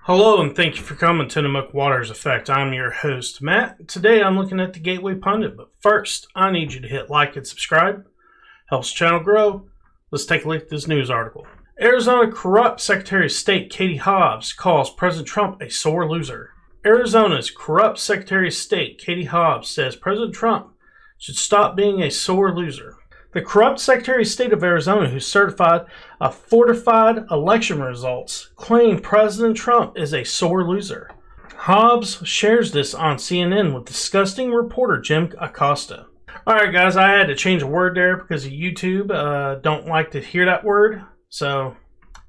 Hello and thank you for coming to the Muck Waters Effect. I'm your host, Matt. Today I'm looking at the Gateway Pundit, but first I need you to hit like and subscribe. Helps the channel grow. Let's take a look at this news article. Arizona corrupt Secretary of State Katie Hobbs calls President Trump a sore loser. Arizona's corrupt Secretary of State Katie Hobbs says President Trump should stop being a sore loser. The corrupt Secretary of State of Arizona, who certified a fortified election results, claimed President Trump is a sore loser. Hobbs shares this on CNN with disgusting reporter Jim Acosta. Alright guys, I had to change a word there because of YouTube don't like to hear that word, so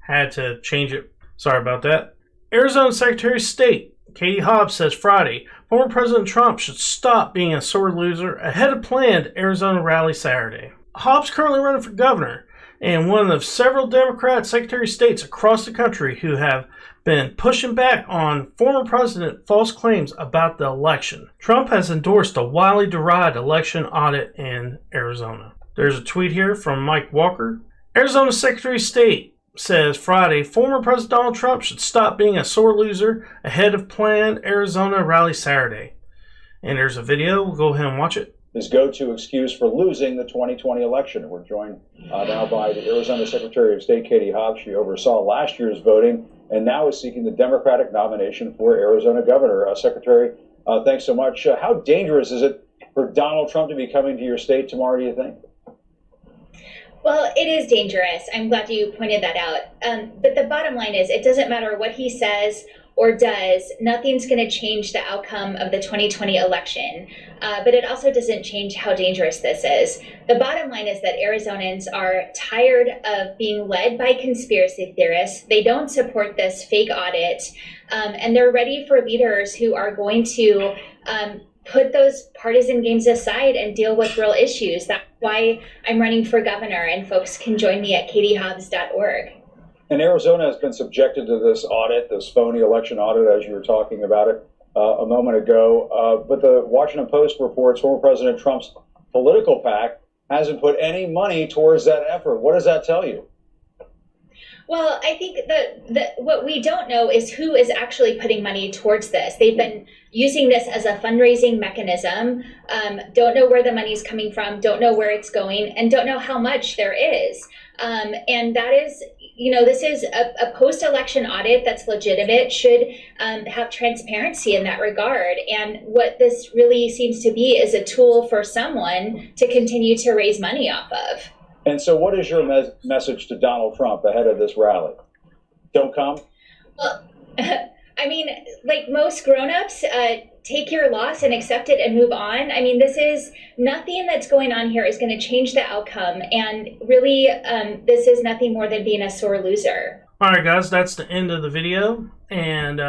had to change it. Sorry about that. Arizona Secretary of State Katie Hobbs says Friday, former President Trump should stop being a sore loser ahead of planned Arizona rally Saturday. Hobbs currently running for governor and one of several Democrat Secretary of States across the country who have been pushing back on former president false claims about the election. Trump has endorsed a widely derided election audit in Arizona. There's a tweet here from Mike Walker. Arizona Secretary of State says Friday, former President Donald Trump should stop being a sore loser ahead of planned Arizona rally Saturday. And there's a video. We'll go ahead and watch it. His go-to excuse for losing the 2020 election. We're joined now by the Arizona Secretary of State, Katie Hobbs. She oversaw last year's voting and now is seeking the Democratic nomination for Arizona governor. Secretary, thanks so much. How dangerous is it for Donald Trump to be coming to your state tomorrow, do you think? Well, it is dangerous. I'm glad you pointed that out. But the bottom line is it doesn't matter what he says or does, nothing's going to change the outcome of the 2020 election. But it also doesn't change how dangerous this is. The bottom line is that Arizonans are tired of being led by conspiracy theorists. They don't support this fake audit. And they're ready for leaders who are going to put those partisan games aside and deal with real issues. That's why I'm running for governor, and folks can join me at katiehobbs.org. And Arizona has been subjected to this audit, this phony election audit, as you were talking about it a moment ago. But the Washington Post reports former President Trump's political PAC hasn't put any money towards that effort. What does that tell you? Well, I think that what we don't know is who is actually putting money towards this. They've been using this as a fundraising mechanism, don't know where the money's coming from, don't know where it's going, and don't know how much there is. And that is, this is a post-election audit that's legitimate, should have transparency in that regard. And what this really seems to be is a tool for someone to continue to raise money off of. And so what is your message to Donald Trump ahead of this rally? Don't come? Well, I mean, like most grown-ups, take your loss and accept it and move on. I mean, this is nothing that's going on here is going to change the outcome. And really, this is nothing more than being a sore loser. All right, guys, that's the end of the video. And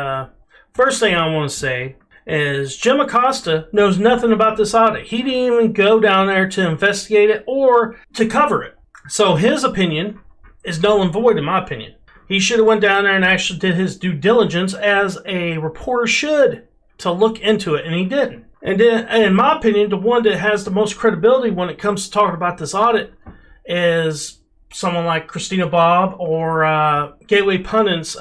first thing I want to say is Jim Acosta knows nothing about this audit. He didn't even go down there to investigate it or to cover it. So his opinion is null and void, in my opinion. He should have went down there and actually did his due diligence as a reporter should to look into it, and he didn't. And then, in my opinion, the one that has the most credibility when it comes to talking about this audit is someone like Christina Bobb or Gateway Pundit's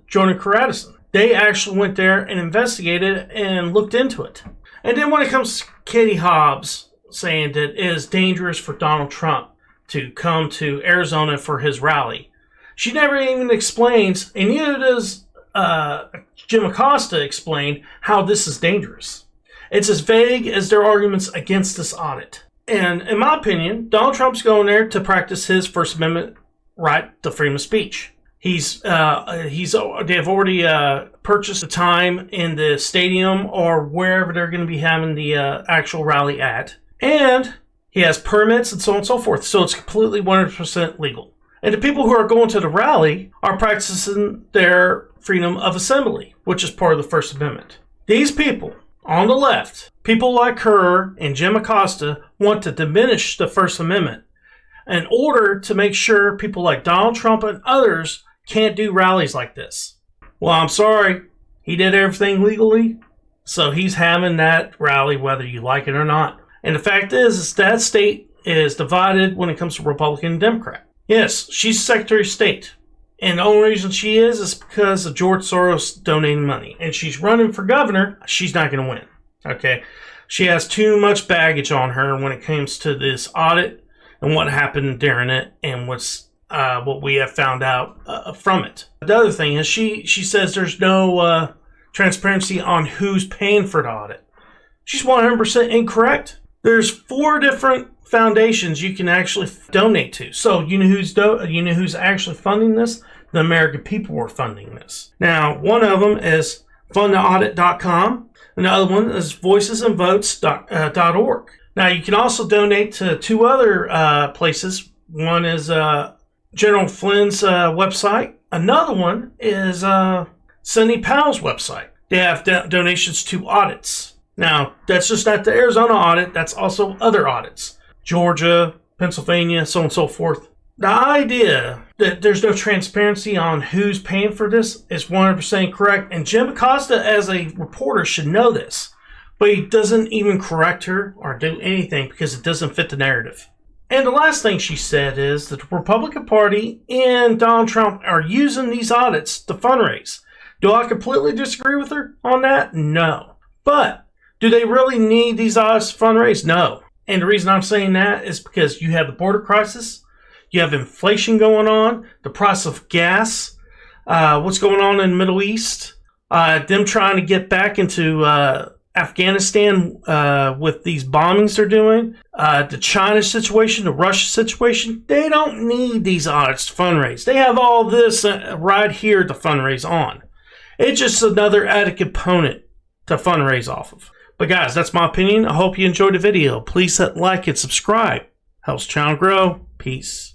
Jonah Caradison. They actually went there and investigated and looked into it. And then when it comes to Katie Hobbs saying that it is dangerous for Donald Trump to come to Arizona for his rally, she never even explains, and neither does Jim Acosta explain, how this is dangerous. It's as vague as their arguments against this audit. And in my opinion, Donald Trump's going there to practice his First Amendment right to freedom of speech. They've already purchased the time in the stadium or wherever they're going to be having the actual rally at. And he has permits and so on and so forth. So it's completely 100% legal. And the people who are going to the rally are practicing their freedom of assembly, which is part of the First Amendment. These people on the left, people like her and Jim Acosta, want to diminish the First Amendment in order to make sure people like Donald Trump and others can't do rallies like this. Well, I'm sorry. He did everything legally, so he's having that rally whether you like it or not. And the fact is that state is divided when it comes to Republican and Democrat. Yes, she's Secretary of State. And the only reason she is because of George Soros donating money. And she's running for governor. She's not going to win. Okay? She has too much baggage on her when it comes to this audit and what happened during it and what we have found out from it. The other thing is she says there's no transparency on who's paying for the audit. She's 100% incorrect. There's 4 different foundations you can actually donate to. So you know who's actually funding this? The American people are funding this. Now, one of them is fundaudit.com. And the other one is voicesandvotes.org. Now, you can also donate to 2 other places. One is General Flynn's website. Another one is Sidney Powell's website. They have donations to audits. Now, that's just not the Arizona audit. That's also other audits. Georgia, Pennsylvania, so on and so forth. The idea that there's no transparency on who's paying for this is 100% correct. And Jim Acosta, as a reporter, should know this. But he doesn't even correct her or do anything because it doesn't fit the narrative. And the last thing she said is that the Republican Party and Donald Trump are using these audits to fundraise. Do I completely disagree with her on that? No. But do they really need these audits to fundraise? No. And the reason I'm saying that is because you have the border crisis. You have inflation going on, the price of gas, what's going on in the Middle East, them trying to get back into Afghanistan with these bombings they're doing, the China situation, the Russia situation. They don't need these audits to fundraise. They have all this right here to fundraise on. It's just another added component to fundraise off of. But guys, that's my opinion. I hope you enjoyed the video. Please hit like and subscribe. Helps the channel grow. Peace.